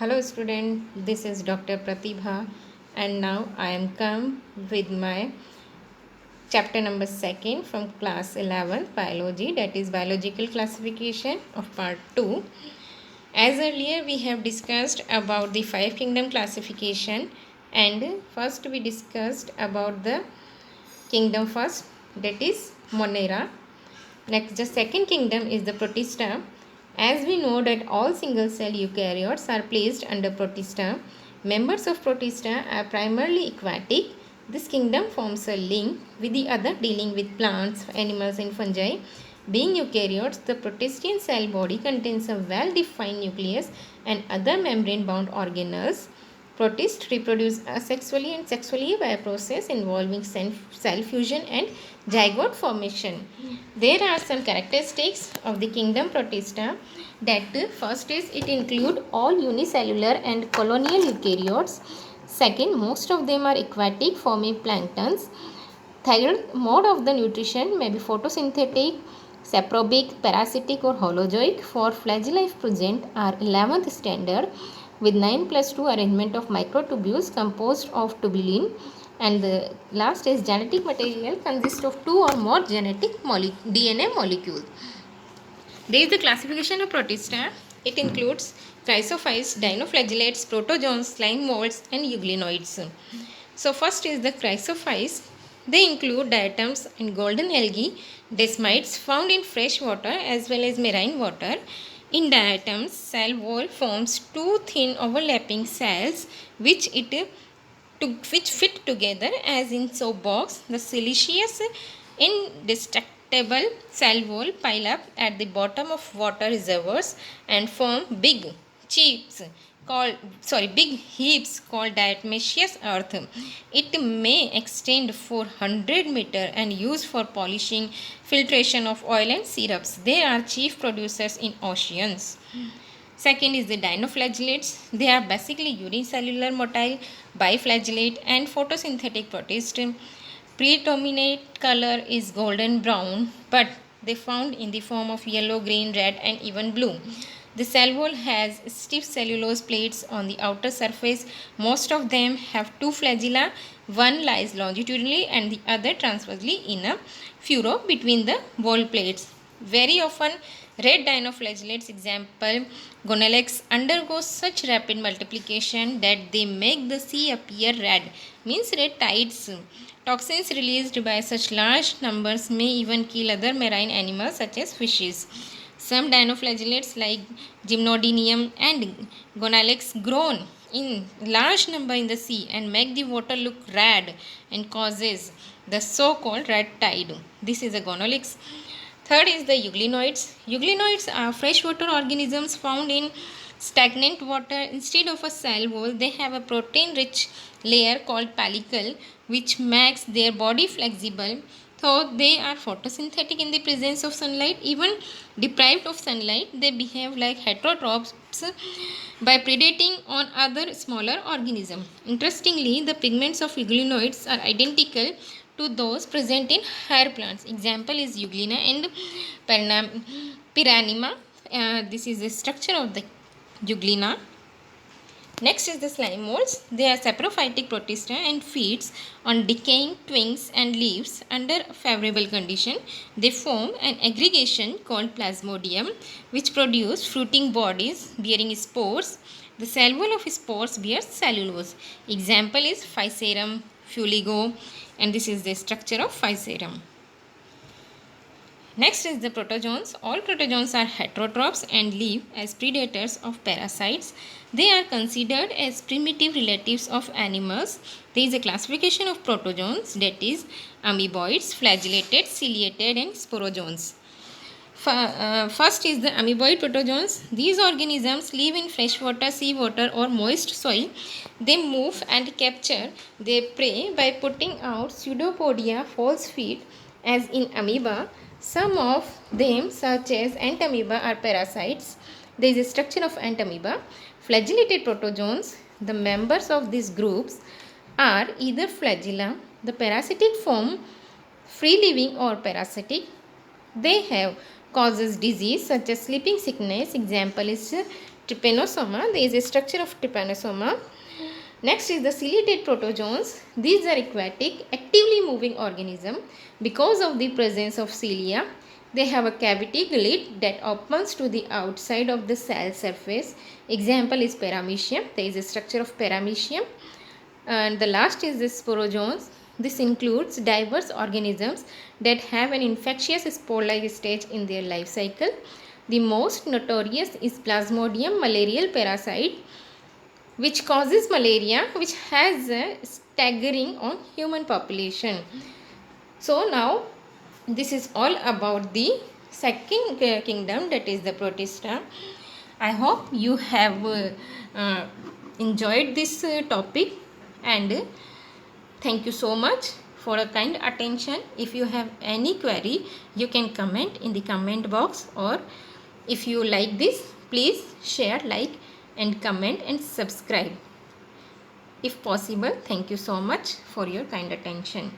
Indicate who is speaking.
Speaker 1: Hello student, this is Dr. Pratibha and now I am come with my chapter number 2 from class 11 biology, that is biological classification of part 2. As earlier we have discussed about the five kingdom classification, and first we discussed about the kingdom first, that is Monera. Next, the second kingdom is the Protista. As we know that all single cell eukaryotes are placed under Protista, members of Protista are primarily aquatic. This kingdom forms a link with the other dealing with plants, animals and fungi. Being eukaryotes, the Protistian cell body contains a well-defined nucleus and other membrane-bound organelles. Protists reproduce asexually and sexually by a process involving cell fusion and zygote formation. There are some characteristics of the kingdom Protista. That first is it include all unicellular and colonial eukaryotes. Second, most of them are aquatic, forming planktons. Third, mode of the nutrition may be photosynthetic, saprobic, parasitic or holozoic. For flagellate present are 11th standard with 9+2 arrangement of microtubules composed of tubulin, and the last is genetic material consists of two or more genetic DNA molecules. There is the classification of Protista. It includes chrysophytes, dinoflagellates, protozoans, slime molds and euglenoids. So first is the chrysophytes. They include diatoms and golden algae, desmites found in fresh water as well as marine water. In diatoms, cell wall forms two thin overlapping cells which fit together as in soap box. The siliceous indestructible cell wall pile up at the bottom of water reservoirs and form big heaps called diatomaceous earth. It may extend for 100 meter and used for polishing, filtration of oil and syrups. They are chief producers in oceans. Second is the dinoflagellates. They are basically unicellular motile, biflagellate and photosynthetic protist. Predominant color is golden brown, but they found in the form of yellow, green, red and even blue. The cell wall has stiff cellulose plates on the outer surface. Most of them have two flagella. One lies longitudinally and the other transversely in a furrow between the wall plates. Very often, red dinoflagellates, example Gonalex, undergo such rapid multiplication that they make the sea appear red, means red tides. Toxins released by such large numbers may even kill other marine animals such as fishes. Some dinoflagellates like Gymnodinium and Gonalex grow in large number in the sea and make the water look red and causes the so-called red tide. This is a Gonalex. Third is the euglenoids. Euglenoids are freshwater organisms found in stagnant water. Instead of a cell wall, they have a protein-rich layer called pellicle, which makes their body flexible. Though they are photosynthetic in the presence of sunlight, even deprived of sunlight, they behave like heterotrophs by predating on other smaller organisms. Interestingly, the pigments of euglenoids are identical to those present in higher plants. Example is Euglena and Pyranima. This is the structure of the Euglena. Next is the slime molds. They are saprophytic protista and feeds on decaying twigs and leaves under favorable condition. They form an aggregation called plasmodium, which produce fruiting bodies bearing spores. The cell wall of spores bears cellulose. Example is Physarum, Fuligo, and this is the structure of Physarum. Next is the protozoans. All protozoans are heterotrophs and live as predators of parasites. They are considered as primitive relatives of animals. There is a classification of protozoans, that is amoeboids, flagellated, ciliated and sporozoans. First is the amoeboid protozoans. These organisms live in freshwater, seawater or moist soil. They move and capture their prey by putting out pseudopodia, false feet, as in amoeba. Some of them, such as ant amoeba, are parasites. There is a structure of ant amoeba. Flagellated protozoans, the members of these groups are either flagella, the parasitic form, free living or parasitic. They have causes disease such as sleeping sickness. Example is trypanosoma. There is a structure of trypanosoma. Next is the ciliate protozoans. These are aquatic, actively moving organism. Because of the presence of cilia, they have a cavity lid that opens to the outside of the cell surface. Example is paramecium. There is a structure of paramecium. And the last is the sporozoans. This includes diverse organisms that have an infectious spore-like stage in their life cycle. The most notorious is Plasmodium malarial parasite, which causes malaria, which has a staggering on human population. So now this is all about the second kingdom, that is the Protista. I hope you have enjoyed this topic, and thank you so much for a kind attention. If you have any query, you can comment in the comment box, or if you like this, please share, like and comment and subscribe if possible. Thank you so much for your kind attention.